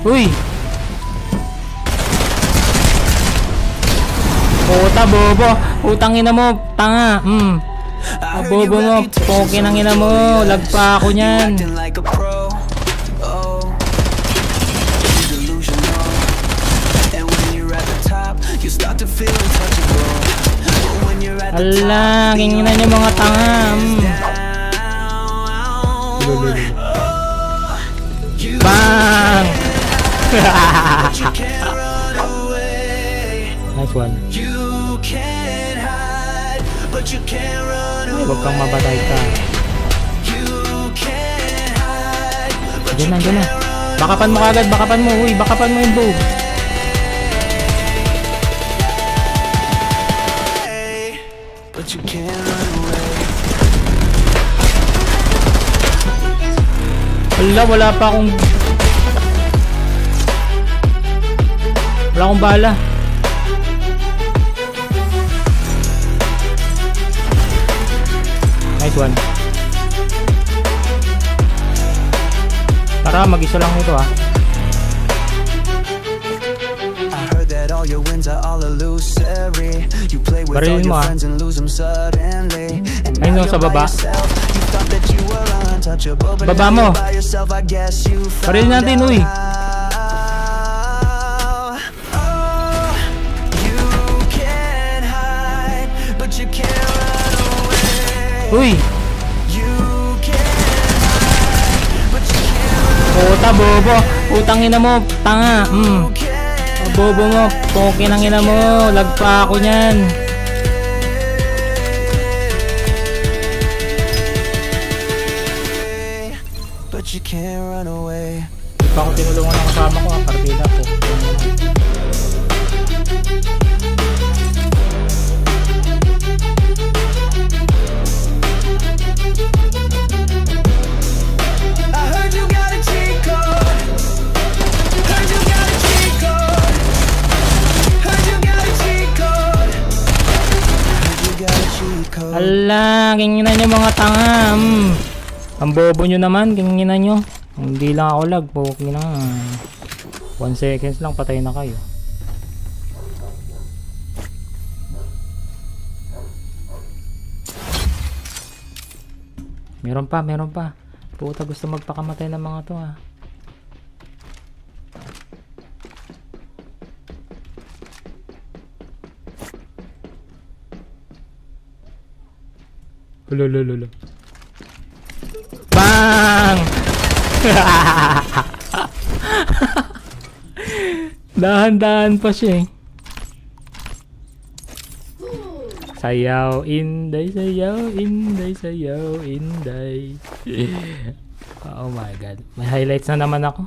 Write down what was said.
Uy! Puta, bobo! Utang ina mo! Tanga! Bobo mo! Poke ng ina mo! Lagpa ako nyan! Ala! Kinginan nyo mga tanga! Bang! Nice one. Ay, huwag kang mabatay ka. Diyan na, diyan na. Bakapan mo kagad, bakapan mo. Uy, bakapan mo yung bow. Wala pa akong... Wala akong bala. Nice one. Tara, mag-isa lang nito ah. Barilin mo ah. Ayun sa baba. Baba mo. Barilin natin, uy. Uy. Puta, bobo. Utang ina mo, tanga. Bobo mo, poke ng ina mo. Lagpa ako nyan. Pa ako tinulungan ng kasama ko, partida ko. Ala, kinginan nyo mga tanga. Ang bobo nyo naman, kinginan nyo. Hindi lang ako lag, poke na. 1 seconds lang, patay na kayo. Meron pa. Puta, gusto magpakamatay ng mga to ah. Lolo. Bang! Dahan-dahan pa siya eh. Sayaw, inday, sayaw, inday, sayaw, inday. Oh my god. May highlights na naman ako.